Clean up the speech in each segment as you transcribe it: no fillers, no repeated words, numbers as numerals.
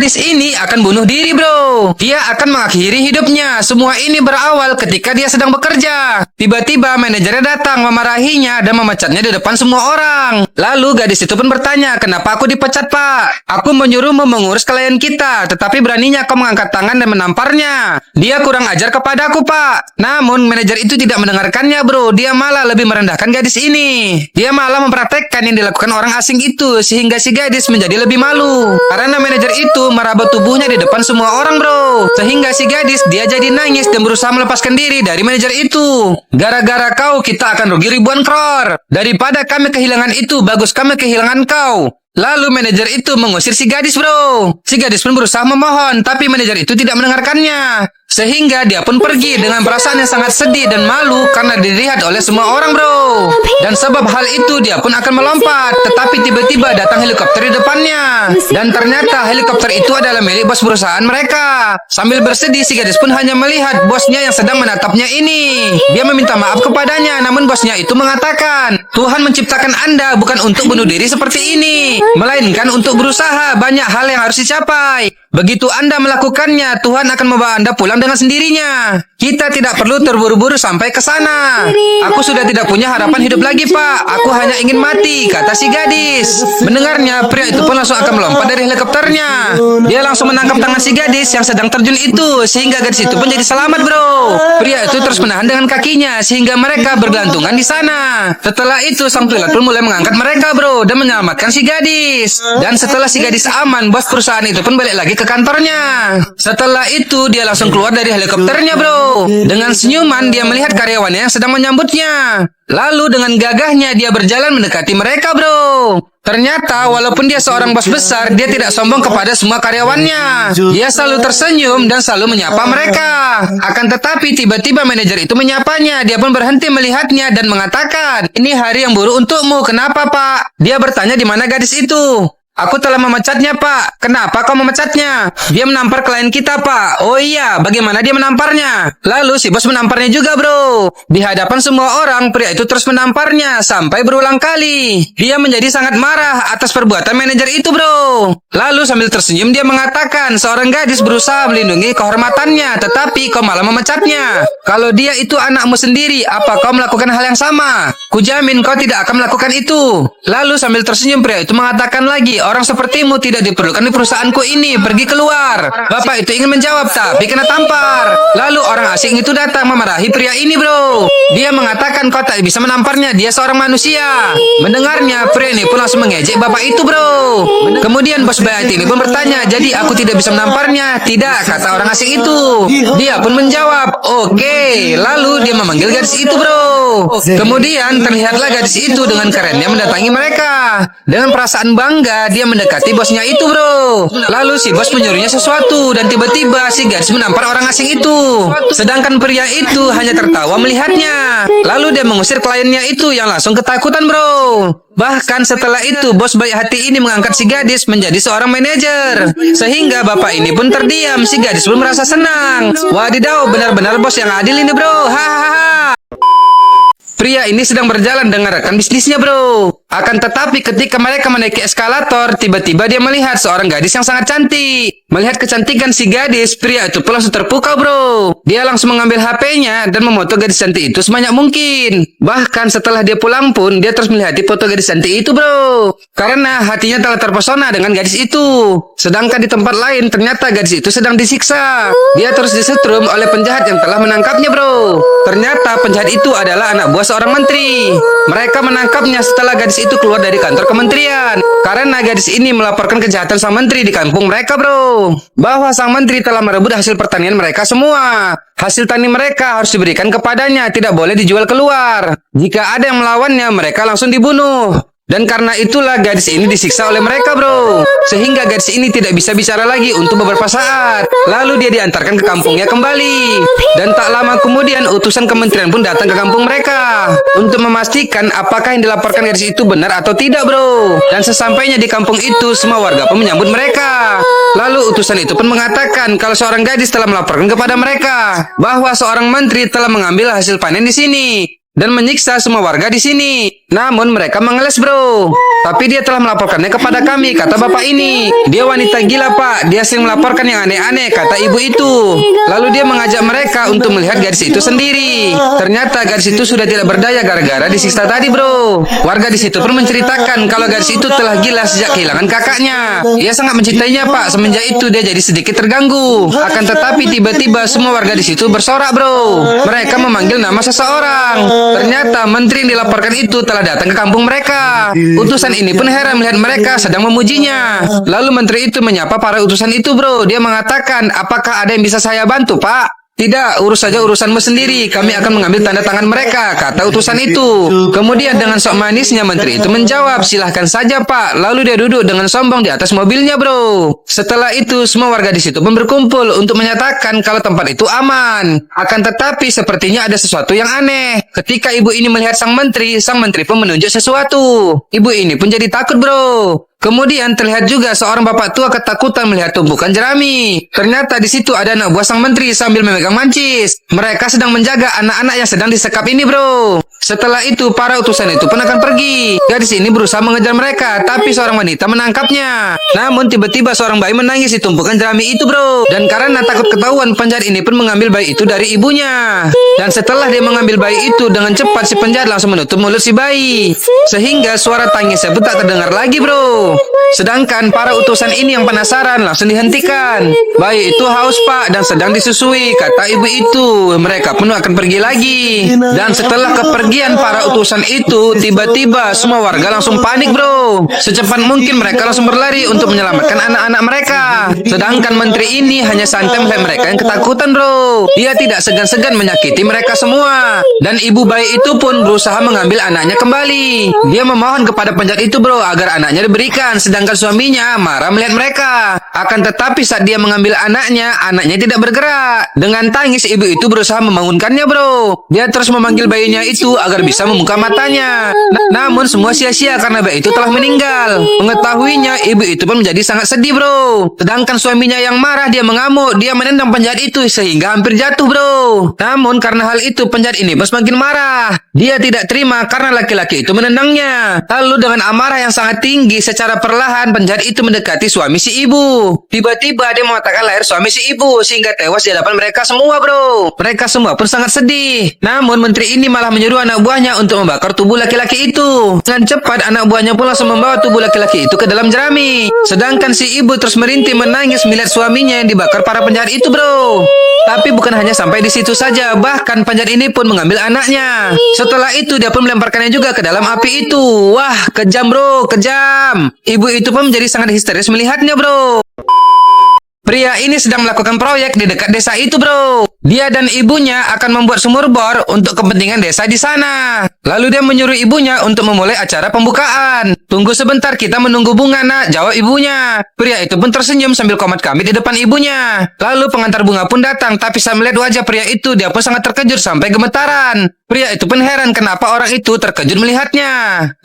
gadis ini akan bunuh diri, bro. Dia akan mengakhiri hidupnya. Semua ini berawal ketika dia sedang bekerja. Tiba-tiba manajernya datang memarahinya dan memecatnya di depan semua orang. Lalu gadis itu pun bertanya, kenapa aku dipecat, Pak? Aku menyuruhmu mengurus klien kita, tetapi beraninya kau mengangkat tangan dan menamparnya. Dia kurang ajar kepadaku, Pak. Namun manajer itu tidak mendengarkannya, bro. Dia malah lebih merendahkan gadis ini. Dia malah mempraktekkan yang dilakukan orang asing itu, sehingga si gadis menjadi lebih malu. Karena manajer itu meraba tubuhnya di depan semua orang, bro. Sehingga si gadis dia jadi nangis dan berusaha melepaskan diri dari manajer itu. Gara-gara kau kita akan rugi ribuan crore. Daripada kami kehilangan itu, bagus kami kehilangan kau. Lalu manajer itu mengusir si gadis, bro. Si gadis pun berusaha memohon, tapi manajer itu tidak mendengarkannya. Sehingga dia pun pergi dengan perasaan yang sangat sedih dan malu karena dilihat oleh semua orang, bro. Dan sebab hal itu dia pun akan melompat, tetapi tiba-tiba datang helikopter di depannya. Dan ternyata helikopter itu adalah milik bos perusahaan mereka. Sambil bersedih, si gadis pun hanya melihat bosnya yang sedang menatapnya ini. Dia meminta maaf kepadanya, namun bosnya itu mengatakan, Tuhan menciptakan Anda bukan untuk bunuh diri seperti ini, melainkan untuk berusaha. Banyak hal yang harus dicapai. Begitu Anda melakukannya, Tuhan akan membawa Anda pulang dengan sendirinya. Kita tidak perlu terburu-buru sampai ke sana. Aku sudah tidak punya harapan hidup lagi, Pak. Aku hanya ingin mati, kata si gadis. Mendengarnya, pria itu pun langsung akan melompat dari helikopternya. Dia langsung menangkap tangan si gadis yang sedang terjun itu, sehingga gadis itu pun jadi selamat, bro. Pria itu terus menahan dengan kakinya, sehingga mereka bergelantungan di sana. Setelah itu, sang pilot pun mulai mengangkat mereka, bro, dan menyelamatkan si gadis. Dan setelah si gadis aman, bos perusahaan itu pun balik lagi ke kantornya. Setelah itu, dia langsung keluar dari helikopternya, bro. Dengan senyuman, dia melihat karyawannya yang sedang menyambutnya. Lalu dengan gagahnya, dia berjalan mendekati mereka, bro. Ternyata, walaupun dia seorang bos besar, dia tidak sombong kepada semua karyawannya. Dia selalu tersenyum dan selalu menyapa mereka. Akan tetapi, tiba-tiba manajer itu menyapanya. Dia pun berhenti melihatnya dan mengatakan, ini hari yang buruk untukmu. Kenapa, Pak? Dia bertanya di mana gadis itu. Aku telah memecatnya, Pak. Kenapa kau memecatnya? Dia menampar klien kita, Pak. Oh iya, bagaimana dia menamparnya? Lalu si bos menamparnya juga, bro. Di hadapan semua orang, pria itu terus menamparnya sampai berulang kali. Dia menjadi sangat marah atas perbuatan manajer itu, bro. Lalu sambil tersenyum dia mengatakan, seorang gadis berusaha melindungi kehormatannya, tetapi kau malah memecatnya. Kalau dia itu anakmu sendiri, apa kau melakukan hal yang sama? Kujamin kau tidak akan melakukan itu. Lalu sambil tersenyum pria itu mengatakan lagi, orang sepertimu tidak diperlukan di perusahaanku ini. Pergi keluar. Bapak itu ingin menjawab, tapi kena tampar. Lalu orang asing itu datang memarahi pria ini, bro. Dia mengatakan kau tak bisa menamparnya. Dia seorang manusia. Mendengarnya, pria ini pun langsung mengejek bapak itu, bro. Kemudian bos bayat ini pun bertanya, jadi aku tidak bisa menamparnya? Tidak, kata orang asing itu. Dia pun menjawab, oke. Lalu dia memanggil gadis itu, bro. Kemudian terlihatlah gadis itu dengan kerennya mendatangi mereka. Dengan perasaan bangga, dia mendekati bosnya itu, bro. Lalu si bos menyuruhnya sesuatu dan tiba-tiba si gadis menampar orang asing itu. Sedangkan pria itu hanya tertawa melihatnya. Lalu dia mengusir kliennya itu yang langsung ketakutan, bro. Bahkan setelah itu bos baik hati ini mengangkat si gadis menjadi seorang manajer. Sehingga bapak ini pun terdiam. Si gadis pun merasa senang. Wadidaw, benar-benar bos yang adil ini, bro. Hahaha. Pria ini sedang berjalan dengan rekan bisnisnya, bro. Akan tetapi ketika mereka menaiki eskalator, tiba-tiba dia melihat seorang gadis yang sangat cantik. Melihat kecantikan si gadis, pria itu pun langsung terpukau, bro. Dia langsung mengambil HP-nya dan memoto gadis cantik itu sebanyak mungkin. Bahkan setelah dia pulang pun, dia terus melihat foto gadis cantik itu, bro. Karena hatinya telah terpesona dengan gadis itu. Sedangkan di tempat lain, ternyata gadis itu sedang disiksa. Dia terus disetrum oleh penjahat yang telah menangkapnya, bro. Ternyata penjahat itu adalah anak buah seorang menteri. Mereka menangkapnya setelah gadis itu keluar dari kantor kementerian. Karena gadis ini melaporkan kejahatan sang menteri di kampung mereka, bro. Bahwa sang menteri telah merebut hasil pertanian mereka semua. Hasil tani mereka harus diberikan kepadanya, tidak boleh dijual keluar. Jika ada yang melawannya, mereka langsung dibunuh. Dan karena itulah gadis ini disiksa oleh mereka, bro. Sehingga gadis ini tidak bisa bicara lagi untuk beberapa saat. Lalu dia diantarkan ke kampungnya kembali. Dan tak lama kemudian utusan kementerian pun datang ke kampung mereka untuk memastikan apakah yang dilaporkan gadis itu benar atau tidak, bro. Dan sesampainya di kampung itu, semua warga pun menyambut mereka. Lalu utusan itu pun mengatakan kalau seorang gadis telah melaporkan kepada mereka bahwa seorang menteri telah mengambil hasil panen di sini dan menyiksa semua warga di sini. Namun mereka mengeles bro. Tapi dia telah melaporkannya kepada kami, kata bapak ini. Dia wanita gila pak, dia sering melaporkan yang aneh-aneh, kata ibu itu. Lalu dia mengajak mereka untuk melihat gadis itu sendiri. Ternyata gadis itu sudah tidak berdaya gara-gara disiksa tadi bro. Warga di situ pun menceritakan kalau gadis itu telah gila sejak kehilangan kakaknya. Ia sangat mencintainya pak, semenjak itu dia jadi sedikit terganggu. Akan tetapi tiba-tiba semua warga di situ bersorak bro. Mereka memanggil nama seseorang. Ternyata menteri yang dilaporkan itu telah datang ke kampung mereka. Utusan ini pun heran melihat mereka sedang memujinya. Lalu menteri itu menyapa para utusan itu bro. Dia mengatakan, apakah ada yang bisa saya bantu pak? Tidak, urus saja urusanmu sendiri. Kami akan mengambil tanda tangan mereka, kata utusan itu. Kemudian dengan sok manisnya menteri itu menjawab, silahkan saja pak. Lalu dia duduk dengan sombong di atas mobilnya bro. Setelah itu semua warga di situ pun berkumpul untuk menyatakan kalau tempat itu aman. Akan tetapi sepertinya ada sesuatu yang aneh. Ketika ibu ini melihat sang menteri pun menunjuk sesuatu. Ibu ini pun jadi takut bro. Kemudian terlihat juga seorang bapak tua ketakutan melihat tumpukan jerami. Ternyata di situ ada anak buah sang menteri sambil memegang mancis. Mereka sedang menjaga anak-anak yang sedang disekap ini bro. Setelah itu para utusan itu pun akan pergi. Gadis ini berusaha mengejar mereka, tapi seorang wanita menangkapnya. Namun tiba-tiba seorang bayi menangis di tumpukan jerami itu bro. Dan karena takut ketahuan, penjahat ini pun mengambil bayi itu dari ibunya. Dan setelah dia mengambil bayi itu, dengan cepat si penjahat langsung menutup mulut si bayi. Sehingga suara tangisnya pun tak terdengar lagi bro. Sedangkan para utusan ini yang penasaran langsung dihentikan. Bayi itu haus pak dan sedang disusui, kata ibu itu. Mereka pun akan pergi lagi. Dan setelah kepergian para utusan itu, tiba-tiba semua warga langsung panik bro. Secepat mungkin mereka langsung berlari untuk menyelamatkan anak-anak mereka. Sedangkan menteri ini hanya santai melihat mereka yang ketakutan bro. Dia tidak segan-segan menyakiti mereka semua. Dan ibu bayi itu pun berusaha mengambil anaknya kembali. Dia memohon kepada penjahat itu bro agar anaknya diberikan. Sedangkan suaminya marah melihat mereka. Akan tetapi saat dia mengambil anaknya tidak bergerak. Dengan tangis ibu itu berusaha membangunkannya bro. Dia terus memanggil bayinya itu agar bisa membuka matanya. Namun semua sia-sia karena bayi itu telah meninggal. Mengetahuinya ibu itu pun menjadi sangat sedih bro. Sedangkan suaminya yang marah, dia mengamuk. Dia menendang penjahat itu sehingga hampir jatuh bro. Namun karena hal itu penjahat ini pun semakin marah. Dia tidak terima karena laki-laki itu menendangnya. Lalu dengan amarah yang sangat tinggi, secara perlahan penjahat itu mendekati suami si ibu. Tiba-tiba dia mematahkan leher suami si ibu sehingga tewas di hadapan mereka semua bro. Mereka semua pun sangat sedih. Namun menteri ini malah menyuruh anak buahnya untuk membakar tubuh laki-laki itu. Dengan cepat anak buahnya pun langsung membawa tubuh laki-laki itu ke dalam jerami. Sedangkan si ibu terus merintih menangis melihat suaminya yang dibakar para penjahat itu bro. Tapi bukan hanya sampai di situ saja, bahkan penjahat ini pun mengambil anaknya. Setelah itu dia pun melemparkannya juga ke dalam api itu. Wah, kejam bro, kejam. Ibu itu pun menjadi sangat histeris melihatnya bro. Pria ini sedang melakukan proyek di dekat desa itu bro. Dia dan ibunya akan membuat sumur bor untuk kepentingan desa di sana. Lalu dia menyuruh ibunya untuk memulai acara pembukaan. Tunggu sebentar, kita menunggu bunga nak, jawab ibunya. Pria itu pun tersenyum sambil komat kami di depan ibunya. Lalu pengantar bunga pun datang, tapi saat melihat wajah pria itu, dia pun sangat terkejut sampai gemetaran. Pria itu pun heran kenapa orang itu terkejut melihatnya.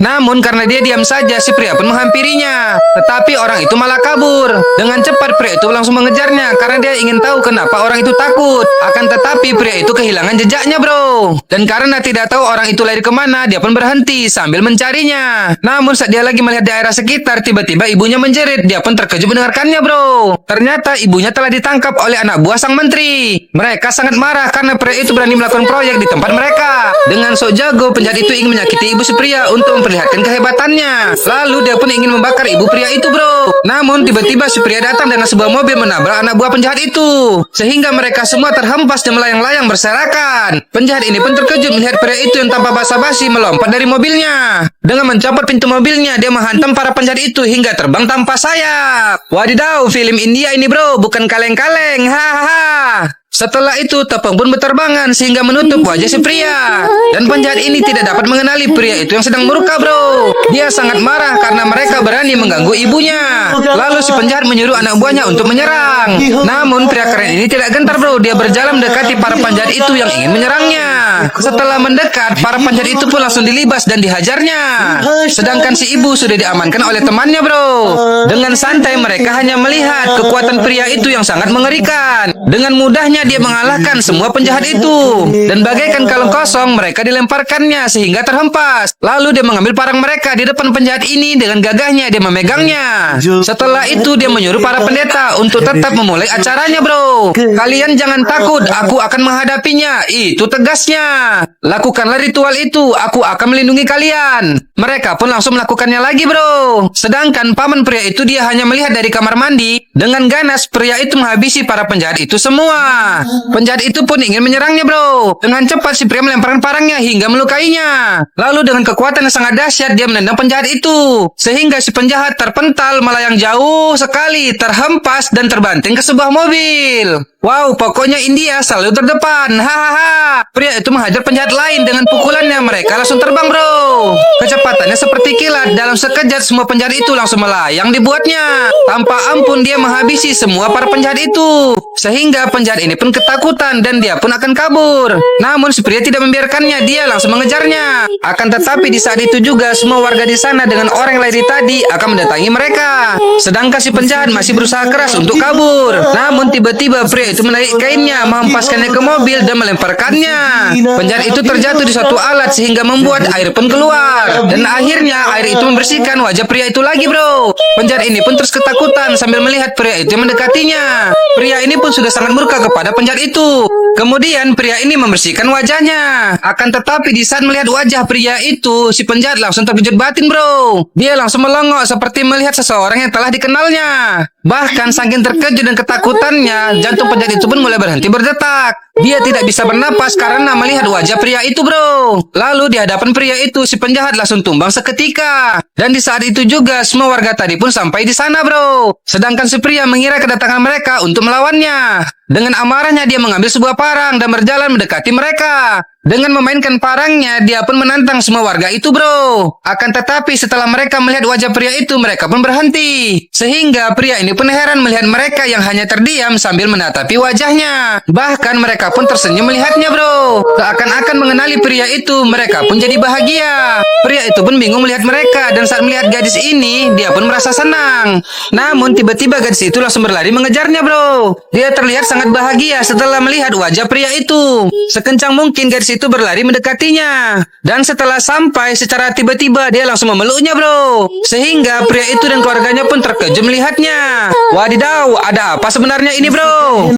Namun karena dia diam saja, si pria pun menghampirinya. Tetapi orang itu malah kabur. Dengan cepat pria itu langsung mengejarnya karena dia ingin tahu kenapa orang itu takut. Akan tetapi pria itu kehilangan jejaknya bro. Dan karena tidak tahu orang itu lari kemana, dia pun berhenti sambil mencarinya. Namun saat dia lagi melihat daerah sekitar, tiba-tiba ibunya menjerit. Dia pun terkejut mendengarkannya bro. Ternyata ibunya telah ditangkap oleh anak buah sang menteri. Mereka sangat marah karena pria itu berani melakukan proyek di tempat mereka. Dengan sok jago, penjahat itu ingin menyakiti ibu si pria untuk memperlihatkan kehebatannya. Lalu dia pun ingin membakar ibu pria itu bro. Namun tiba-tiba si pria datang dengan sebuah mobil menabrak anak buah penjahat itu. Sehingga mereka semua terhempas dan melayang-layang berserakan. Penjahat ini pun terkejut melihat pria itu yang tanpa basa-basi melompat dari mobilnya. Dengan mencopot pintu mobilnya, dia menghantam para penjahat itu hingga terbang tanpa sayap. Wadidaw, film India ini bro, bukan kaleng-kaleng. Hahaha. Setelah itu tepung pun berterbangan sehingga menutup wajah si pria. Dan penjahat ini tidak dapat mengenali pria itu yang sedang murka bro. Dia sangat marah karena mereka berani mengganggu ibunya. Lalu si penjahat menyuruh anak buahnya untuk menyerang. Namun pria keren ini tidak gentar bro. Dia berjalan mendekati para penjahat itu yang ingin menyerangnya. Setelah mendekat, para penjahat itu pun langsung dilibas dan dihajarnya. Sedangkan si ibu sudah diamankan oleh temannya bro. Dengan santai mereka hanya melihat kekuatan pria itu yang sangat mengerikan. Dengan mudahnya akhirnya dia mengalahkan semua penjahat itu. Dan bagaikan kalung kosong, mereka dilemparkannya sehingga terhempas. Lalu dia mengambil parang mereka di depan penjahat ini. Dengan gagahnya dia memegangnya. Setelah itu dia menyuruh para pendeta untuk tetap memulai acaranya, bro. Kalian jangan takut, aku akan menghadapinya. Itu tegasnya. Lakukanlah ritual itu, aku akan melindungi kalian. Mereka pun langsung melakukannya lagi, bro. Sedangkan paman pria itu dia hanya melihat dari kamar mandi. Dengan ganas pria itu menghabisi para penjahat itu semua. Penjahat itu pun ingin menyerangnya, bro. Dengan cepat si pria melemparkan parangnya hingga melukainya. Lalu dengan kekuatan yang sangat dahsyat dia menendang penjahat itu. Sehingga si penjahat terpental melayang jauh sekali, terhempas dan terbanting ke sebuah mobil. Wow, pokoknya India selalu terdepan. Hahaha. Pria itu menghajar penjahat lain dengan pukulannya. Mereka langsung terbang, bro. Kecepatannya seperti kilat. Dalam sekejap semua penjahat itu langsung melayang dibuatnya. Tanpa ampun dia menghabisi semua para penjahat itu. Sehingga penjahat ini pun ketakutan dan dia pun akan kabur. Namun si pria tidak membiarkannya. Dia langsung mengejarnya. Akan tetapi di saat itu juga semua warga di sana dengan orang yang lari tadi akan mendatangi mereka. Sedangkan si penjahat masih berusaha keras untuk kabur. Namun tiba-tiba pria itu menarik kainnya, menghempaskannya ke mobil dan melemparkannya. Penjahat itu terjatuh di suatu alat sehingga membuat air pun keluar. Dan akhirnya air itu membersihkan wajah pria itu lagi, bro. Penjahat ini pun terus ketakutan sambil melihat pria itu yang mendekatinya. Pria ini pun sudah sangat murka kepada penjahat itu. Kemudian pria ini membersihkan wajahnya. Akan tetapi di saat melihat wajah pria itu, si penjahat langsung terkejut batin, bro. Dia langsung melongok seperti melihat seseorang yang telah dikenalnya. Bahkan saking terkejut dan ketakutannya, jantung penjahat itu pun mulai berhenti berdetak. Dia tidak bisa bernapas karena melihat wajah pria itu, bro. Lalu di hadapan pria itu, si penjahat langsung tumbang seketika. Dan di saat itu juga, semua warga tadi pun sampai di sana, bro. Sedangkan si pria mengira kedatangan mereka untuk melawannya. Dengan amarahnya, dia mengambil sebuah parang dan berjalan mendekati mereka. Dengan memainkan parangnya, dia pun menantang semua warga itu, bro. Akan tetapi setelah mereka melihat wajah pria itu, mereka pun berhenti. Sehingga pria ini pun heran melihat mereka yang hanya terdiam sambil menatapi wajahnya. Bahkan mereka pun tersenyum melihatnya, bro. Seakan-akan mengenali pria itu, mereka pun jadi bahagia. Pria itu pun bingung melihat mereka, dan saat melihat gadis ini, dia pun merasa senang. Namun tiba-tiba gadis itu langsung berlari mengejarnya, bro. Dia terlihat sangat bahagia setelah melihat wajah pria itu. Sekencang mungkin gadis itu berlari mendekatinya. Dan setelah sampai, secara tiba-tiba dia langsung memeluknya, bro. Sehingga pria itu dan keluarganya pun terkejut melihatnya. Wadidaw, ada apa sebenarnya ini, bro?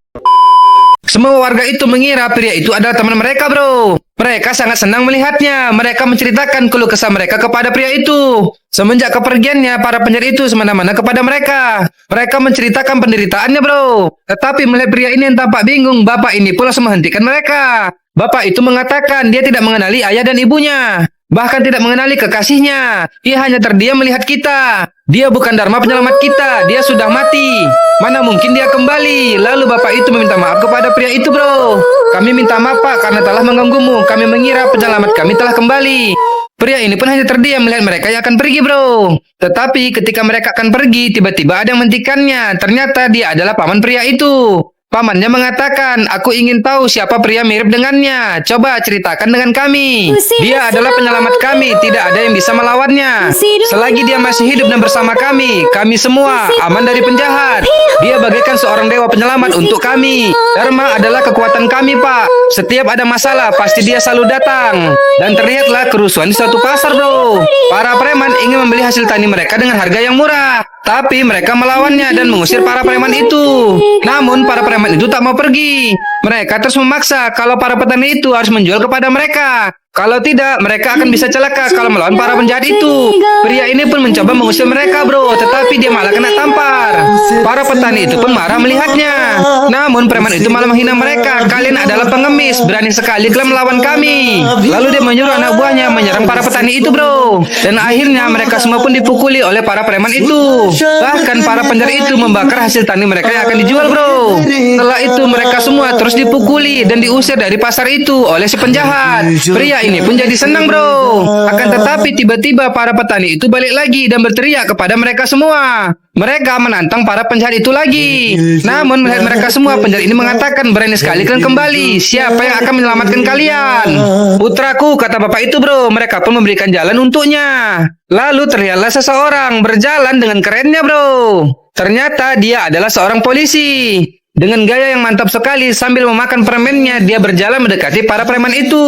Semua warga itu mengira pria itu adalah teman mereka, bro. Mereka sangat senang melihatnya. Mereka menceritakan keluh kesah mereka kepada pria itu. Semenjak kepergiannya, para penjahat itu semena-mena kepada mereka. Mereka menceritakan penderitaannya, bro. Tetapi melihat pria ini yang tampak bingung, bapak ini pun langsung menghentikan mereka. Bapak itu mengatakan dia tidak mengenali ayah dan ibunya. Bahkan tidak mengenali kekasihnya. Dia hanya terdiam melihat kita. Dia bukan Dharma penyelamat kita. Dia sudah mati. Mana mungkin dia kembali. Lalu bapak itu meminta maaf kepada pria itu, bro. Kami minta maaf, Pak, karena telah mengganggumu. Kami mengira penyelamat kami telah kembali. Pria ini pun hanya terdiam melihat mereka yang akan pergi, bro. Tetapi ketika mereka akan pergi, tiba-tiba ada yang menghentikannya. Ternyata dia adalah paman pria itu. Pamannya mengatakan, aku ingin tahu siapa pria mirip dengannya. Coba ceritakan dengan kami. Dia adalah penyelamat kami. Tidak ada yang bisa melawannya. Selagi dia masih hidup dan bersama kami semua aman dari penjahat. Dia bagaikan seorang dewa penyelamat untuk kami. Dharma adalah kekuatan kami, Pak. Setiap ada masalah, pasti dia selalu datang. Dan terlihatlah kerusuhan di suatu pasar, bro. Para preman ingin membeli hasil tani mereka dengan harga yang murah. Tapi mereka melawannya dan mengusir para preman itu. Namun para preman itu tak mau pergi. Mereka terus memaksa kalau para petani itu harus menjual kepada mereka. Kalau tidak, mereka akan bisa celaka kalau melawan para penjahat itu. Pria ini pun mencoba mengusir mereka, bro. Tetapi dia malah kena tampar. Para petani itu pun marah melihatnya. Namun preman itu malah menghina mereka. Kalian adalah pengemis. Berani sekali kalian melawan kami. Lalu dia menyuruh anak buahnya menyerang para petani itu, bro. Dan akhirnya mereka semua pun dipukuli oleh para preman itu. Bahkan para penjahat itu membakar hasil tani mereka yang akan dijual, bro. Setelah itu mereka semua terus dipukuli dan diusir dari pasar itu oleh si penjahat. Pria ini pun jadi senang, bro. Akan tetapi tiba-tiba para petani itu balik lagi dan berteriak kepada mereka semua. Mereka menantang para penjahat itu lagi. Namun melihat mereka semua, penjahat ini mengatakan, berani sekali kalian kembali. Siapa yang akan menyelamatkan kalian? Putraku, kata bapak itu, bro. Mereka pun memberikan jalan untuknya. Lalu terlihatlah seseorang berjalan dengan kerennya, bro. Ternyata dia adalah seorang polisi. Dengan gaya yang mantap sekali sambil memakan permennya, dia berjalan mendekati para preman itu.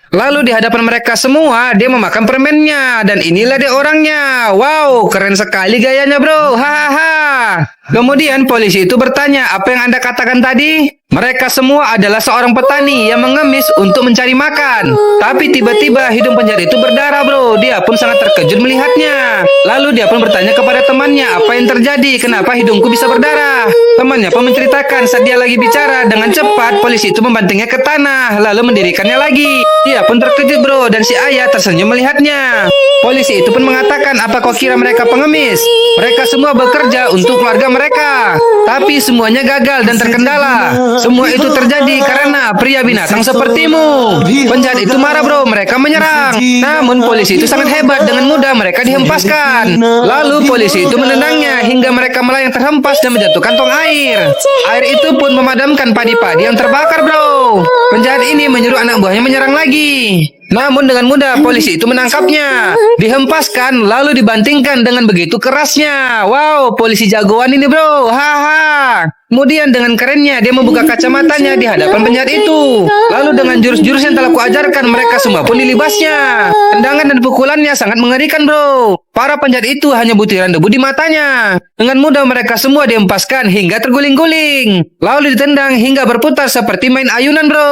Lalu di hadapan mereka semua, dia memakan permennya. Dan inilah dia orangnya. Wow, keren sekali gayanya bro. Hahaha. Kemudian polisi itu bertanya, apa yang Anda katakan tadi? Mereka semua adalah seorang petani yang mengemis untuk mencari makan. Tapi tiba-tiba hidung penjahat itu berdarah bro. Dia pun sangat terkejut melihatnya. Lalu dia pun bertanya kepada temannya, apa yang terjadi? Kenapa hidungku bisa berdarah? Temannya pun menceritakan saat dia lagi bicara. Dengan cepat polisi itu membantingnya ke tanah. Lalu mendirikannya lagi. Dia pun terkejut bro. Dan si ayah tersenyum melihatnya. Polisi itu pun mengatakan, apa kau kira mereka pengemis? Mereka semua bekerja untuk keluarga mereka. Tapi semuanya gagal dan terkendala. Semua itu terjadi karena pria binatang sepertimu. Penjahat itu marah bro, mereka menyerang. Namun polisi itu sangat hebat, dengan mudah mereka dihempaskan. Lalu polisi itu menendangnya hingga mereka melayang terhempas dan menjatuhkan tong air. Air itu pun memadamkan padi-padi yang terbakar bro. Penjahat ini menyuruh anak buahnya menyerang lagi. Namun dengan mudah polisi itu menangkapnya. Dihempaskan lalu dibantingkan dengan begitu kerasnya. Wow, polisi jagoan ini bro. Haha. Kemudian dengan kerennya dia membuka kacamatanya di hadapan penjahat itu. Lalu dengan jurus-jurus yang telah kuajarkan, mereka semua pun dilibasnya. Tendangan dan pukulannya sangat mengerikan bro. Para penjahat itu hanya butiran debu di matanya. Dengan mudah mereka semua dihempaskan hingga terguling-guling. Lalu ditendang hingga berputar seperti main ayunan bro.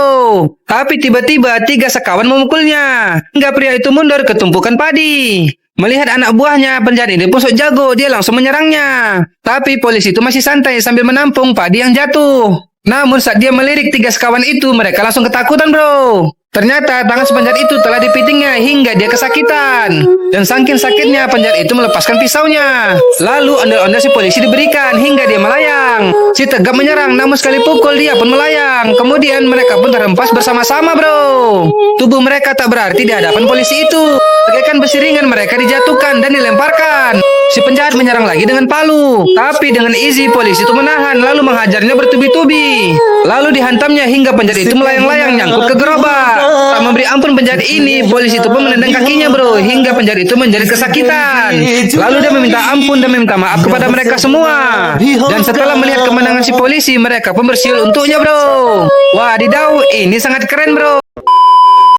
Tapi tiba-tiba 3 sekawan memukulnya. Hingga pria itu mundur ke tumpukan padi. Melihat anak buahnya, penjahat ini pun sok jago, dia langsung menyerangnya. Tapi polisi itu masih santai sambil menampung padi yang jatuh. Namun saat dia melirik 3 sekawan itu, mereka langsung ketakutan bro. Ternyata tangan si penjahat itu telah dipitingnya hingga dia kesakitan. Dan saking sakitnya penjahat itu melepaskan pisaunya. Lalu ondel-ondel si polisi diberikan hingga dia melayang. Si tegap menyerang, namun sekali pukul dia pun melayang. Kemudian mereka pun terhempas bersama-sama bro. Tubuh mereka tak berarti di hadapan polisi itu. Bagaikan besi ringan mereka dijatuhkan dan dilemparkan. Si penjahat menyerang lagi dengan palu. Tapi dengan easy polisi itu menahan lalu menghajarnya bertubi-tubi. Lalu dihantamnya hingga penjahat itu melayang-layang nyangkut ke gerobak. Tak memberi ampun penjahat ini, polisi itu pun menendang kakinya bro, hingga penjahat itu menjadi kesakitan. Lalu dia meminta ampun dan meminta maaf kepada mereka semua. Dan setelah melihat kemenangan si polisi, mereka pun bersiul untuknya bro. Wadidaw, ini sangat keren bro.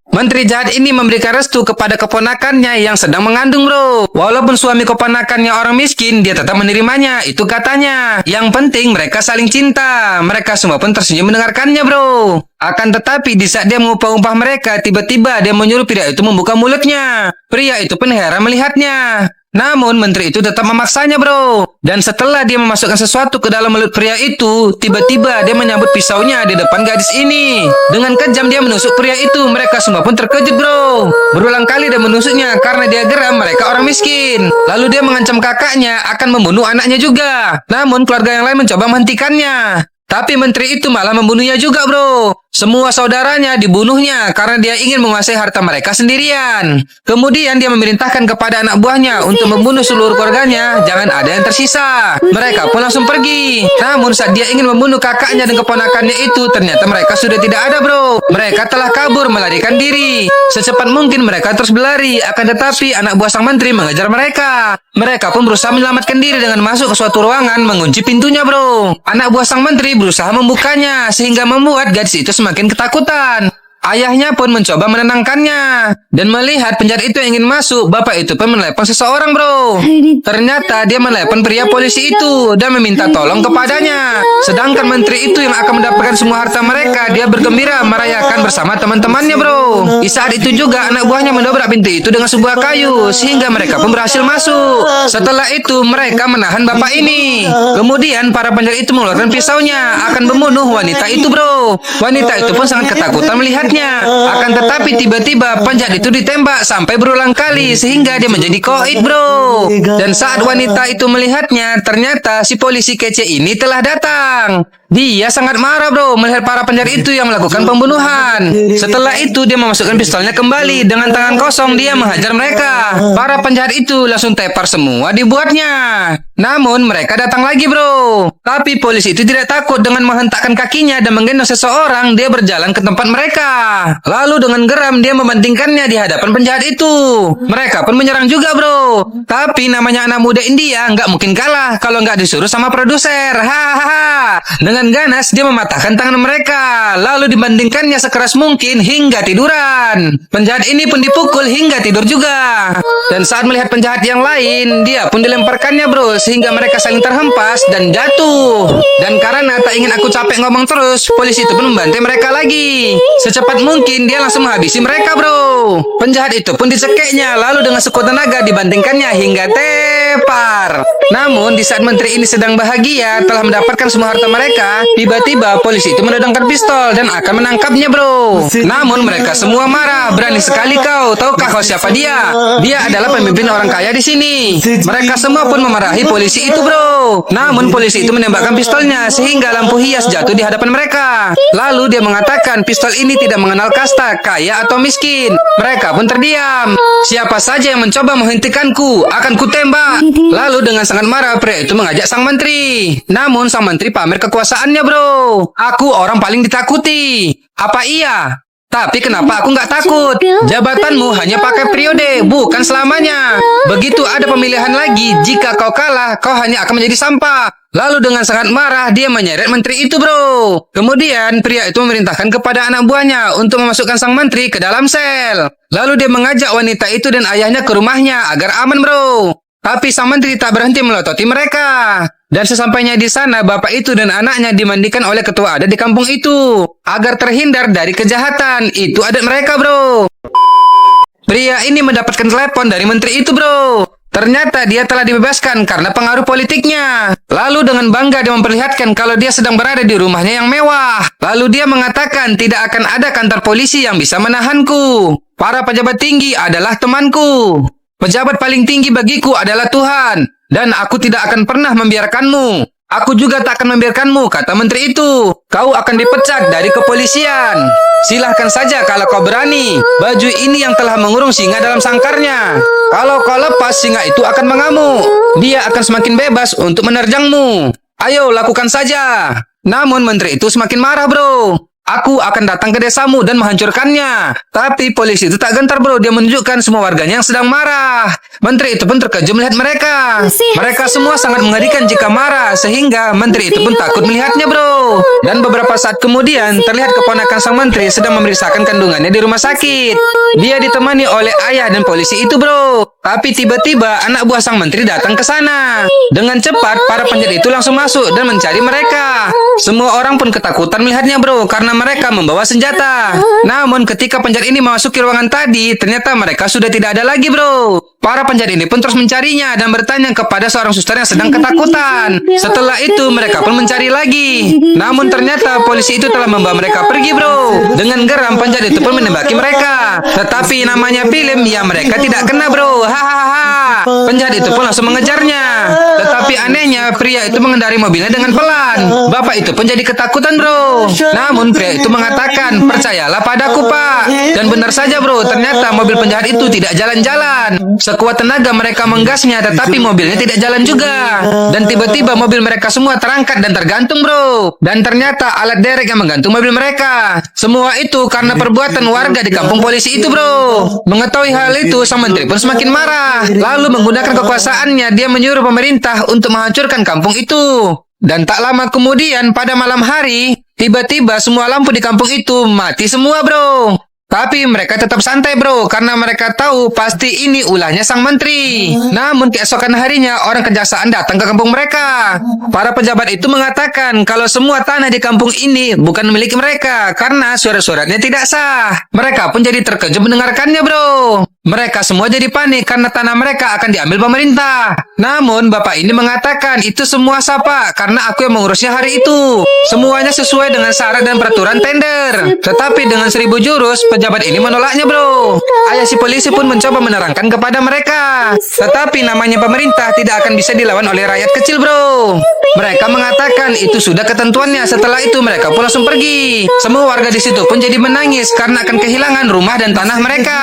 Menteri jahat ini memberikan restu kepada keponakannya yang sedang mengandung bro. Walaupun suami keponakannya orang miskin, dia tetap menerimanya. Itu katanya. Yang penting mereka saling cinta. Mereka semua pun tersenyum mendengarkannya bro. Akan tetapi di saat dia mengupah-upah mereka, tiba-tiba dia menyuruh pria itu membuka mulutnya. Pria itu pun heran melihatnya. Namun menteri itu tetap memaksanya bro. Dan setelah dia memasukkan sesuatu ke dalam mulut pria itu, tiba-tiba dia menyambut pisaunya di depan gadis ini. Dengan kejam dia menusuk pria itu. Mereka semua pun terkejut bro. Berulang kali dia menusuknya karena dia geram mereka orang miskin. Lalu dia mengancam kakaknya akan membunuh anaknya juga. Namun keluarga yang lain mencoba menghentikannya. Tapi menteri itu malah membunuhnya juga bro. Semua saudaranya dibunuhnya karena dia ingin menguasai harta mereka sendirian. Kemudian dia memerintahkan kepada anak buahnya untuk membunuh seluruh keluarganya. Jangan ada yang tersisa. Mereka pun langsung pergi. Namun saat dia ingin membunuh kakaknya dan keponakannya itu, ternyata mereka sudah tidak ada bro. Mereka telah kabur melarikan diri. Secepat mungkin mereka terus berlari. Akan tetapi anak buah sang menteri mengejar mereka. Mereka pun berusaha menyelamatkan diri dengan masuk ke suatu ruangan, mengunci pintunya bro. Anak buah sang menteri berusaha membukanya sehingga membuat gadis itu semakin ketakutan. Ayahnya pun mencoba menenangkannya. Dan melihat penjahat itu yang ingin masuk, bapak itu pun menelepon seseorang bro. Ternyata dia menelepon pria polisi itu dan meminta tolong kepadanya. Sedangkan menteri itu yang akan mendapatkan semua harta mereka, dia bergembira merayakan bersama teman-temannya bro. Di saat itu juga anak buahnya mendobrak pintu itu dengan sebuah kayu, sehingga mereka pun berhasil masuk. Setelah itu mereka menahan bapak ini. Kemudian para penjahat itu mengeluarkan pisaunya akan membunuh wanita itu bro. Wanita itu pun sangat ketakutan melihat. Akan tetapi tiba-tiba penjahat itu ditembak sampai berulang kali sehingga dia menjadi koid bro. Dan saat wanita itu melihatnya, ternyata si polisi kece ini telah datang. Dia sangat marah bro melihat para penjahat itu yang melakukan pembunuhan. Setelah itu dia memasukkan pistolnya kembali. Dengan tangan kosong dia menghajar mereka. Para penjahat itu langsung tepar semua dibuatnya. Namun mereka datang lagi bro. Tapi polisi itu tidak takut. Dengan menghentakkan kakinya dan menggendong seseorang, dia berjalan ke tempat mereka. Lalu dengan geram dia membantingkannya di hadapan penjahat itu. Mereka pun menyerang juga bro. Tapi namanya anak muda India nggak mungkin kalah kalau nggak disuruh sama produser. Hahaha. Dengan ganas dia mematahkan tangan mereka, lalu dibandingkannya sekeras mungkin hingga tiduran. Penjahat ini pun dipukul hingga tidur juga. Dan saat melihat penjahat yang lain, dia pun dilemparkannya bro, sehingga mereka saling terhempas dan jatuh. Dan karena tak ingin aku capek ngomong terus, polisi itu pun membantai mereka lagi. Secepat mungkin dia langsung menghabisi mereka bro. Penjahat itu pun dicekeknya, lalu dengan sekuat tenaga dibantingkannya hingga tepar. Namun di saat menteri ini sedang bahagia telah mendapatkan semua harta mereka, tiba-tiba polisi itu menodongkan pistol dan akan menangkapnya bro. Namun mereka semua marah. Berani sekali kau. Tahukah kau siapa dia? Dia adalah pemimpin orang kaya di sini. Mereka semua pun memarahi polisi itu bro. Namun polisi itu menembakkan pistolnya sehingga lampu hias jatuh di hadapan mereka. Lalu dia mengatakan pistol ini tidak mengenal kasta, kaya atau miskin. Mereka pun terdiam. Siapa saja yang mencoba menghentikanku akan kutembak. Lalu dengan sangat marah pria itu mengajak sang menteri. Namun sang menteri pamer kekuasaannya bro. Aku orang paling ditakuti. Apa iya? Tapi kenapa aku nggak takut? Jabatanmu hanya pakai periode, bukan selamanya. Begitu ada pemilihan lagi, jika kau kalah, kau hanya akan menjadi sampah. Lalu dengan sangat marah, dia menyeret menteri itu bro. Kemudian pria itu memerintahkan kepada anak buahnya untuk memasukkan sang menteri ke dalam sel. Lalu dia mengajak wanita itu dan ayahnya ke rumahnya agar aman bro. Tapi sang menteri tak berhenti melototi mereka. Dan sesampainya di sana, bapak itu dan anaknya dimandikan oleh ketua adat di kampung itu agar terhindar dari kejahatan. Itu adat mereka, bro. Pria ini mendapatkan telepon dari menteri itu, bro. Ternyata dia telah dibebaskan karena pengaruh politiknya. Lalu dengan bangga dia memperlihatkan kalau dia sedang berada di rumahnya yang mewah. Lalu dia mengatakan tidak akan ada kantor polisi yang bisa menahanku. Para pejabat tinggi adalah temanku. Pejabat paling tinggi bagiku adalah Tuhan. Dan aku tidak akan pernah membiarkanmu. Aku juga tak akan membiarkanmu, kata menteri itu. Kau akan dipecat dari kepolisian. Silahkan saja kalau kau berani. Baju ini yang telah mengurung singa dalam sangkarnya. Kalau kau lepas, singa itu akan mengamuk. Dia akan semakin bebas untuk menerjangmu. Ayo, lakukan saja. Namun menteri itu semakin marah, bro. Aku akan datang ke desamu dan menghancurkannya. Tapi polisi itu tak gentar bro. Dia menunjukkan semua warganya yang sedang marah. Menteri itu pun terkejut melihat mereka. Mereka semua sangat mengerikan jika marah. Sehingga menteri itu pun takut melihatnya bro. Dan beberapa saat kemudian terlihat keponakan sang menteri sedang memeriksakan kandungannya di rumah sakit. Dia ditemani oleh ayah dan polisi itu bro. Tapi tiba-tiba anak buah sang menteri datang ke sana. Dengan cepat para penjahat itu langsung masuk dan mencari mereka. Semua orang pun ketakutan melihatnya bro. Karena mereka membawa senjata. Namun ketika penjahat ini memasuki ruangan tadi, ternyata mereka sudah tidak ada lagi bro. Para penjahat ini pun terus mencarinya dan bertanya kepada seorang suster yang sedang ketakutan. Setelah itu mereka pun mencari lagi. Namun ternyata polisi itu telah membawa mereka pergi bro. Dengan geram penjahat itu pun menembaki mereka. Tetapi namanya film ya mereka tidak kena bro. Hahaha. Penjahat itu pun langsung mengejarnya. Tetapi anehnya pria itu mengendari mobilnya dengan pelan. Bapak itu pun jadi ketakutan bro. Namun pria itu mengatakan, percayalah padaku pak. Dan benar saja bro, ternyata mobil penjahat itu tidak jalan-jalan. Sekuat tenaga mereka menggasnya, tetapi mobilnya tidak jalan juga. Dan tiba-tiba mobil mereka semua terangkat dan tergantung bro. Dan ternyata alat derek yang menggantung mobil mereka. Semua itu karena perbuatan warga di kampung polisi itu bro. Mengetahui hal itu, sang menteri pun semakin marah. Lalu menggunakan kekuasaannya, dia menyuruh pemerintah untuk menghancurkan kampung itu. Dan tak lama kemudian pada malam hari, tiba-tiba semua lampu di kampung itu mati semua bro. Tapi mereka tetap santai bro, karena mereka tahu pasti ini ulahnya sang menteri. Namun keesokan harinya orang kejaksaan datang ke kampung mereka. Para pejabat itu mengatakan kalau semua tanah di kampung ini bukan milik mereka, karena surat-suratnya tidak sah. Mereka pun jadi terkejut mendengarkannya bro. Mereka semua jadi panik karena tanah mereka akan diambil pemerintah. Namun bapak ini mengatakan itu semua sah pak, karena aku yang mengurusnya hari itu. Semuanya sesuai dengan syarat dan peraturan tender. Tetapi dengan 1000 jurus, pejabat ini menolaknya bro. Ayah si polisi pun mencoba menerangkan kepada mereka. Tetapi namanya pemerintah tidak akan bisa dilawan oleh rakyat kecil bro. Mereka mengatakan itu sudah ketentuannya. Setelah itu mereka pun langsung pergi. Semua warga di situ pun jadi menangis karena akan kehilangan rumah dan tanah mereka.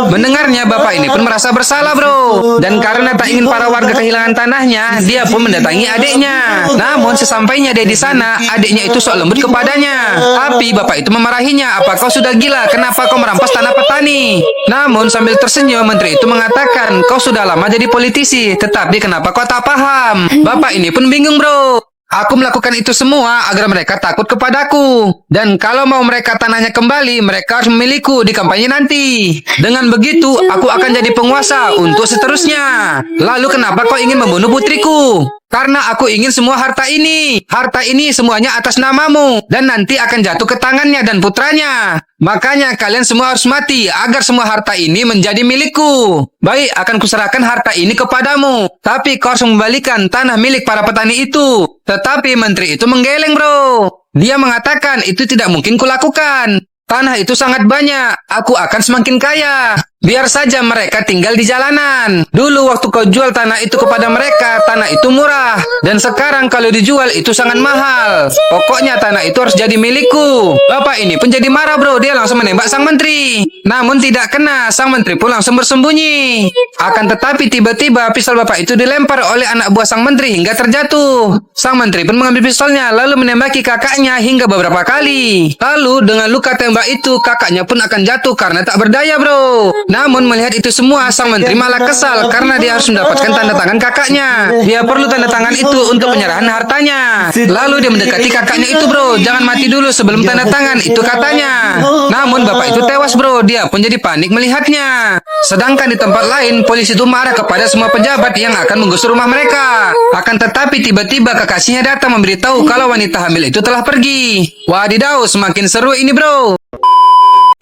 Mendengarnya bapak ini pun merasa bersalah bro. Dan karena tak ingin para warga kehilangan tanahnya, dia pun mendatangi adiknya. Namun sesampainya dia di sana, adiknya itu sok lembut kepadanya. Tapi bapak itu memarahinya. Apa kau sudah gila? Kenapa kau merampas tanah petani? Namun sambil tersenyum, menteri itu mengatakan, kau sudah lama jadi politisi, tetapi kenapa kau tak paham? Bapak ini pun bingung bro. Aku melakukan itu semua agar mereka takut kepadaku. Dan kalau mau mereka tanahnya kembali, mereka harus memiliku di kampanye nanti. Dengan begitu, aku akan jadi penguasa untuk seterusnya. Lalu kenapa kau ingin membunuh putriku? Karena aku ingin semua harta ini. Harta ini semuanya atas namamu. Dan nanti akan jatuh ke tangannya dan putranya. Makanya kalian semua harus mati agar semua harta ini menjadi milikku. Baik, akan kuserahkan harta ini kepadamu. Tapi kau harus membalikan tanah milik para petani itu. Tetapi menteri itu menggeleng, bro. Dia mengatakan itu tidak mungkin kulakukan. Tanah itu sangat banyak. Aku akan semakin kaya. Biar saja mereka tinggal di jalanan. Dulu waktu kau jual tanah itu kepada mereka, tanah itu murah. Dan sekarang kalau dijual itu sangat mahal. Pokoknya tanah itu harus jadi milikku. Bapak ini pun jadi marah, bro. Dia langsung menembak sang menteri. Namun tidak kena. Sang menteri pun langsung bersembunyi. Akan tetapi tiba-tiba pistol bapak itu dilempar oleh anak buah sang menteri hingga terjatuh. Sang menteri pun mengambil pistolnya lalu menembaki kakaknya hingga beberapa kali. Lalu dengan luka tembak itu kakaknya pun akan jatuh karena tak berdaya, bro. Namun melihat itu semua, sang menteri malah kesal karena dia harus mendapatkan tanda tangan kakaknya. Dia perlu tanda tangan itu untuk penyerahan hartanya. Lalu dia mendekati kakaknya itu, bro. Jangan mati dulu sebelum tanda tangan, itu katanya. Namun bapak itu tewas, bro. Dia pun jadi panik melihatnya. Sedangkan di tempat lain, polisi itu marah kepada semua pejabat yang akan menggusur rumah mereka. Akan tetapi tiba-tiba kekasihnya datang memberitahu kalau wanita hamil itu telah pergi. Wadidaw, semakin seru ini, bro.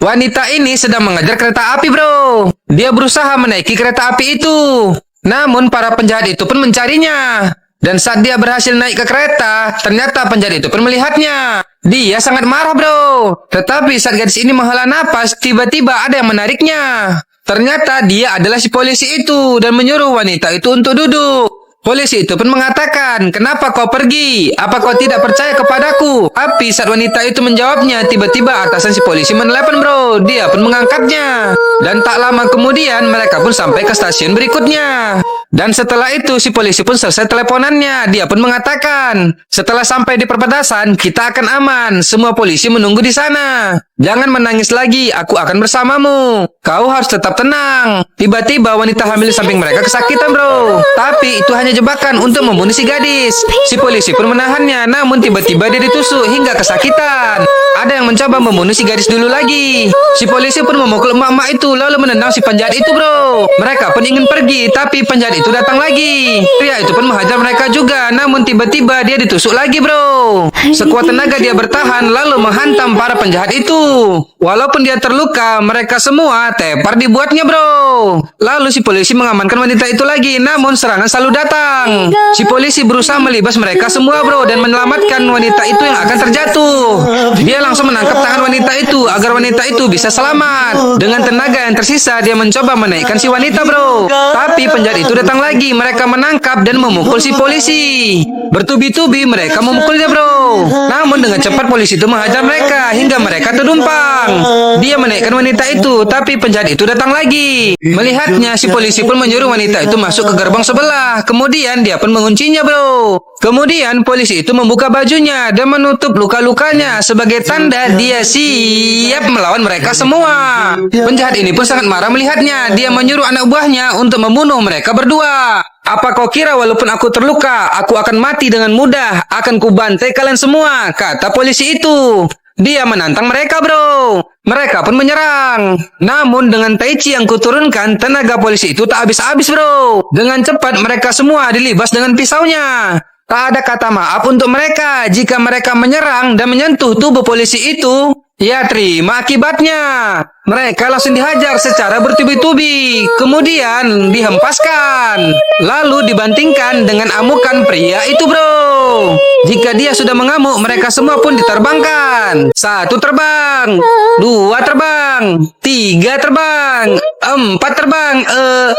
Wanita ini sedang mengejar kereta api, bro. Dia berusaha menaiki kereta api itu. Namun para penjahat itu pun mencarinya. Dan saat dia berhasil naik ke kereta, ternyata penjahat itu pun melihatnya. Dia sangat marah, bro. Tetapi saat gadis ini menghela napas, tiba-tiba ada yang menariknya. Ternyata dia adalah si polisi itu dan menyuruh wanita itu untuk duduk. Polisi itu pun mengatakan, kenapa kau pergi? Apa kau tidak percaya kepadaku? Tapi saat wanita itu menjawabnya, tiba-tiba atasan si polisi menelepon, bro. Dia pun mengangkatnya. Dan tak lama kemudian, mereka pun sampai ke stasiun berikutnya. Dan setelah itu, si polisi pun selesai teleponannya. Dia pun mengatakan, setelah sampai di perbatasan, kita akan aman. Semua polisi menunggu di sana. Jangan menangis lagi, aku akan bersamamu. Kau harus tetap tenang. Tiba-tiba wanita hamil di samping mereka kesakitan, bro. Tapi itu hanya jebakan untuk membunuh si gadis. Si polisi pun menahannya, namun tiba-tiba dia ditusuk hingga kesakitan. Ada yang mencoba membunuh si gadis dulu lagi. Si polisi pun memukul emak-emak itu lalu menendang si penjahat itu, bro. Mereka pun ingin pergi, tapi penjahat itu datang lagi. Pria itu pun menghajar mereka juga, namun tiba-tiba dia ditusuk lagi, bro. Sekuat tenaga dia bertahan lalu menghantam para penjahat itu. Walaupun dia terluka, mereka semua tepar dibuatnya, bro. Lalu si polisi mengamankan wanita itu lagi, namun serangan selalu datang. Si polisi berusaha melibas mereka semua, bro, dan menyelamatkan wanita itu yang akan terjatuh. Dia langsung menangkap tangan wanita itu agar wanita itu bisa selamat. Dengan tenaga yang tersisa, dia mencoba menaikkan si wanita, bro. Tapi penjahat itu datang lagi. Mereka menangkap dan memukul si polisi. Bertubi-tubi mereka memukulnya, bro. Namun dengan cepat polisi itu menghajar mereka hingga mereka terdumpang. Dia menaikkan wanita itu, tapi penjahat itu datang lagi. Melihatnya, si polisi pun menyuruh wanita itu masuk ke gerbang sebelah. Kemudian dia pun menguncinya, bro. Kemudian polisi itu membuka bajunya dan menutup luka-lukanya sebagai tanda dia siap melawan mereka semua. Penjahat ini pun sangat marah melihatnya. Dia menyuruh anak buahnya untuk membunuh mereka berdua. Apa kau kira walaupun aku terluka, aku akan mati dengan mudah? Akan kubantai kalian semua, kata polisi itu. Dia menantang mereka, bro. Mereka pun menyerang. Namun dengan tai chi yang kuturunkan, tenaga polisi itu tak habis-habis, bro. Dengan cepat mereka semua dilibas dengan pisaunya. Tak ada kata maaf untuk mereka jika mereka menyerang dan menyentuh tubuh polisi itu. Ya, terima akibatnya. Mereka langsung dihajar secara bertubi-tubi, kemudian dihempaskan, lalu dibantingkan dengan amukan pria itu, bro. Jika dia sudah mengamuk, mereka semua pun diterbangkan. 1 terbang, 2 terbang, 3 terbang, 4 terbang,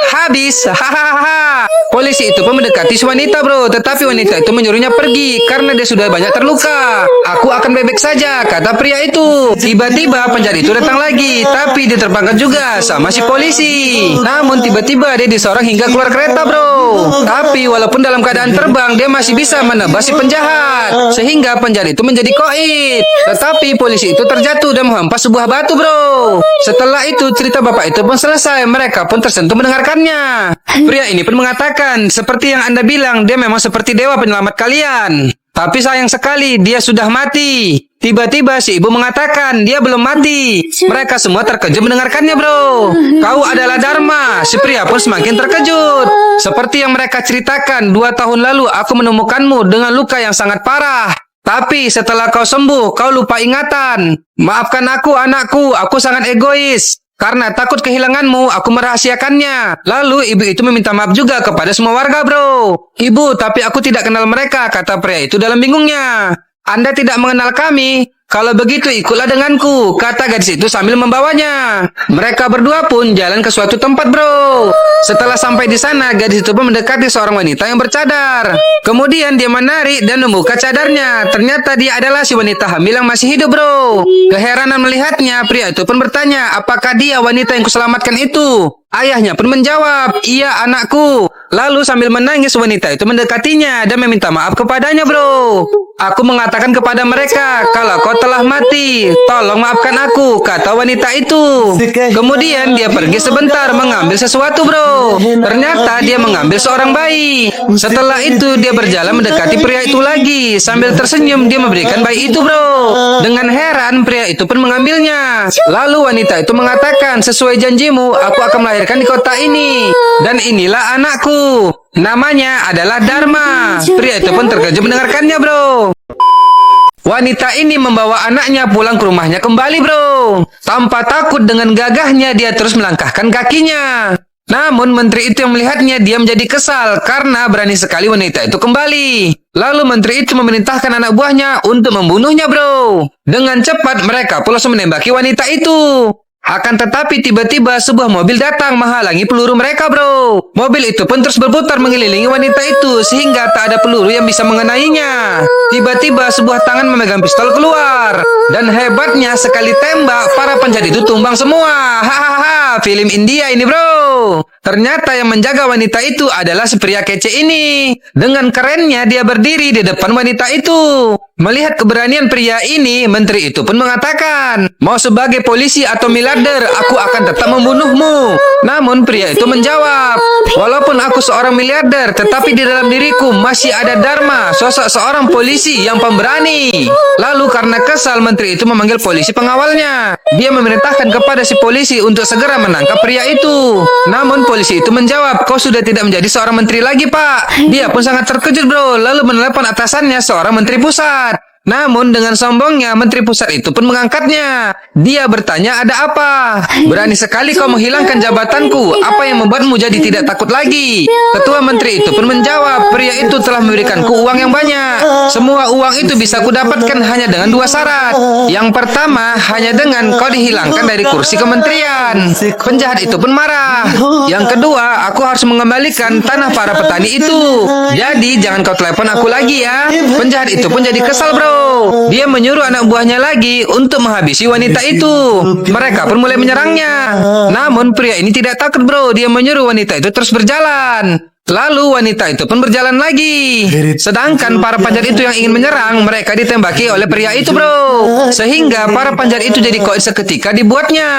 habis. Hahaha. Polisi itu pun mendekati si wanita, bro, tetapi wanita itu menyuruhnya pergi karena dia sudah banyak terluka. Aku akan bebek saja, kata pria itu. Tiba-tiba penjahat itu datang lagi, tapi diterbangkan juga sama si polisi. Namun tiba-tiba dia disorong hingga keluar kereta, bro. Tapi walaupun dalam keadaan terbang, dia masih bisa menebas si penjahat, sehingga penjahat itu menjadi koit. Tetapi polisi itu terjatuh dan menghempas sebuah batu, bro. Setelah itu cerita bapak itu pun selesai. Mereka pun tersentuh mendengarkannya. Pria ini pun mengatakan, seperti yang Anda bilang, dia memang seperti dewa penyelamat kalian. Tapi sayang sekali, dia sudah mati. Tiba-tiba si ibu mengatakan dia belum mati. Mereka semua terkejut mendengarkannya, bro. Kau adalah Dharma. Si pria pun semakin terkejut. Seperti yang mereka ceritakan, 2 tahun lalu aku menemukanmu dengan luka yang sangat parah. Tapi setelah kau sembuh, kau lupa ingatan. Maafkan aku, anakku. Aku sangat egois. Karena takut kehilanganmu, aku merahasiakannya. Lalu ibu itu meminta maaf juga kepada semua warga, bro. Ibu, tapi aku tidak kenal mereka, kata pria itu dalam bingungnya. Anda tidak mengenal kami? Kalau begitu ikutlah denganku, kata gadis itu sambil membawanya. Mereka berdua pun jalan ke suatu tempat, bro. Setelah sampai di sana, gadis itu pun mendekati seorang wanita yang bercadar. Kemudian dia menarik dan membuka cadarnya. Ternyata dia adalah si wanita hamil yang masih hidup, bro. Keheranan melihatnya, pria itu pun bertanya, apakah dia wanita yang kuselamatkan itu? Ayahnya pun menjawab, iya anakku. Lalu sambil menangis wanita itu mendekatinya dan meminta maaf kepadanya, bro. Aku mengatakan kepada mereka, kalau kau telah mati, tolong maafkan aku, kata wanita itu. Kemudian dia pergi sebentar mengambil sesuatu, bro. Ternyata dia mengambil seorang bayi. Setelah itu dia berjalan mendekati pria itu lagi. Sambil tersenyum dia memberikan bayi itu, bro. Dengan heran pria itu pun mengambilnya. Lalu wanita itu mengatakan, sesuai janjimu, aku akan melahirkan di kota ini. Dan inilah anakku. Namanya adalah Dharma. Pria itu pun terkejut mendengarkannya, bro. Wanita ini membawa anaknya pulang ke rumahnya kembali, bro. Tanpa takut, dengan gagahnya dia terus melangkahkan kakinya. Namun menteri itu yang melihatnya, dia menjadi kesal karena berani sekali wanita itu kembali. Lalu menteri itu memerintahkan anak buahnya untuk membunuhnya, bro. Dengan cepat mereka pun langsung menembaki wanita itu. Akan tetapi tiba-tiba sebuah mobil datang menghalangi peluru mereka, bro. Mobil itu pun terus berputar mengelilingi wanita itu sehingga tak ada peluru yang bisa mengenainya. Tiba-tiba sebuah tangan memegang pistol keluar. Dan hebatnya sekali tembak, para penjahat itu tumbang semua. Hahaha, film India ini, bro. Ternyata yang menjaga wanita itu adalah si pria kece ini. Dengan kerennya dia berdiri di depan wanita itu. Melihat keberanian pria ini, menteri itu pun mengatakan, mau sebagai polisi atau miliarder, aku akan tetap membunuhmu. Namun pria itu menjawab, walaupun aku seorang miliarder, tetapi di dalam diriku masih ada Dharma, sosok seorang polisi yang pemberani. Lalu karena kesal, menteri itu memanggil polisi pengawalnya. Dia memerintahkan kepada si polisi untuk segera menangkap pria itu. Namun polisi itu menjawab, kau sudah tidak menjadi seorang menteri lagi, Pak. Dia pun sangat terkejut, bro. Lalu menelepon atasannya, seorang menteri pusat. Namun dengan sombongnya, menteri pusat itu pun mengangkatnya. Dia bertanya, ada apa? Berani sekali kau menghilangkan jabatanku. Apa yang membuatmu jadi tidak takut lagi? Ketua menteri itu pun menjawab, pria itu telah memberikanku uang yang banyak. Semua uang itu bisa kudapatkan hanya dengan 2 syarat. Yang pertama, hanya dengan kau dihilangkan dari kursi kementerian. Penjahat itu pun marah. Yang kedua, aku harus mengembalikan tanah para petani itu. Jadi jangan kau telepon aku lagi ya. Penjahat itu pun jadi kesal, bro. Dia menyuruh anak buahnya lagi untuk menghabisi wanita itu. Mereka pun mulai menyerangnya. Namun pria ini tidak takut, bro. Dia menyuruh wanita itu terus berjalan. Lalu wanita itu pun berjalan lagi. Sedangkan para penjahat itu yang ingin menyerang, mereka ditembaki oleh pria itu, bro. Sehingga para penjahat itu jadi koin seketika dibuatnya.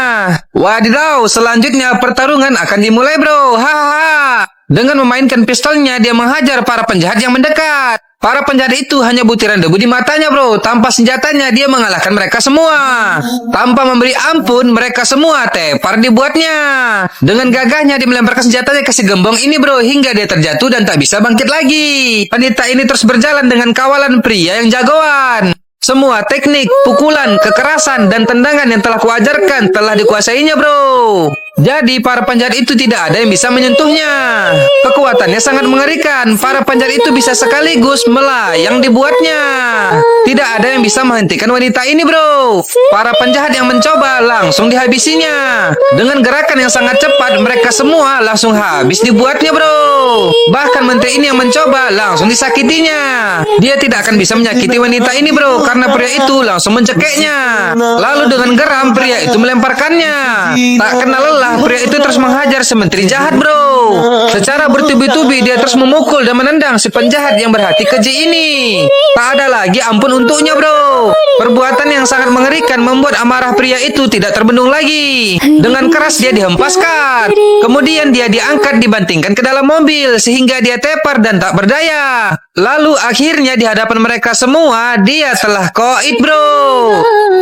Wadidaw, selanjutnya pertarungan akan dimulai, bro. Hahaha. Dengan memainkan pistolnya, dia menghajar para penjahat yang mendekat. Para penjahat itu hanya butiran debu di matanya, bro. Tanpa senjatanya, dia mengalahkan mereka semua. Tanpa memberi ampun, mereka semua tepar dibuatnya. Dengan gagahnya, dia melemparkan senjatanya ke si gembong ini, bro. Hingga dia terjatuh dan tak bisa bangkit lagi. Wanita ini terus berjalan dengan kawalan pria yang jagoan. Semua teknik, pukulan, kekerasan, dan tendangan yang telah kuajarkan telah dikuasainya, bro. Jadi para penjahat itu tidak ada yang bisa menyentuhnya. Kekuatannya sangat mengerikan. Para penjahat itu bisa sekaligus melayang dibuatnya. Tidak ada yang bisa menghentikan wanita ini, bro. Para penjahat yang mencoba langsung dihabisinya. Dengan gerakan yang sangat cepat, mereka semua langsung habis dibuatnya, bro. Bahkan menteri ini yang mencoba langsung disakitinya. Dia tidak akan bisa menyakiti wanita ini, bro, karena pria itu langsung mencekeknya. Lalu dengan geram pria itu melemparkannya. Tak kenal lelah malah pria itu terus menghajar si menteri jahat, bro. Secara bertubi-tubi dia terus memukul dan menendang si penjahat yang berhati keji ini. Tak ada lagi ampun untuknya, bro. Perbuatan yang sangat mengerikan membuat amarah pria itu tidak terbendung lagi. Dengan keras dia dihempaskan. Kemudian dia diangkat dibantingkan ke dalam mobil sehingga dia tepar dan tak berdaya. Lalu akhirnya di hadapan mereka semua dia telah koid, bro.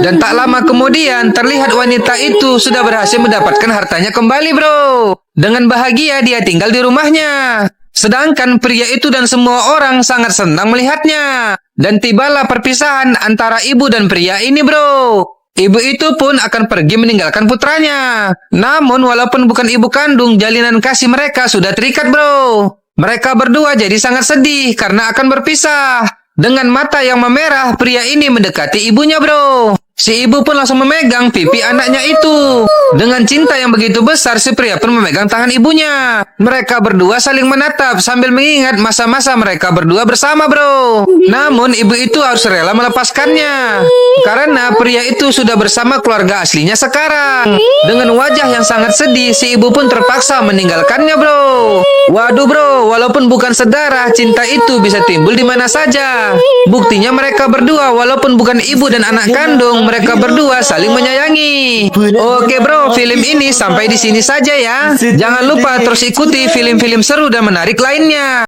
Dan tak lama kemudian terlihat wanita itu sudah berhasil mendapatkan hartanya kembali, bro. Dengan bahagia dia tinggal di rumahnya. Sedangkan pria itu dan semua orang sangat senang melihatnya. Dan tibalah perpisahan antara ibu dan pria ini, bro. Ibu itu pun akan pergi meninggalkan putranya. Namun walaupun bukan ibu kandung, jalinan kasih mereka sudah terikat, bro. Mereka berdua jadi sangat sedih karena akan berpisah. Dengan mata yang memerah, pria ini mendekati ibunya, bro. Si ibu pun langsung memegang pipi anaknya itu. Dengan cinta yang begitu besar, si pria pun memegang tangan ibunya. Mereka berdua saling menatap sambil mengingat masa-masa mereka berdua bersama, bro. Namun ibu itu harus rela melepaskannya. Karena pria itu sudah bersama keluarga aslinya sekarang. Dengan wajah yang sangat sedih, si ibu pun terpaksa meninggalkannya, bro. Waduh, bro, walaupun bukan sedarah, cinta itu bisa timbul di mana saja. Buktinya mereka berdua, walaupun bukan ibu dan anak kandung, mereka berdua saling menyayangi. Oke, bro, film ini sampai di sini saja ya. Jangan lupa terus ikuti film-film seru dan menarik lainnya.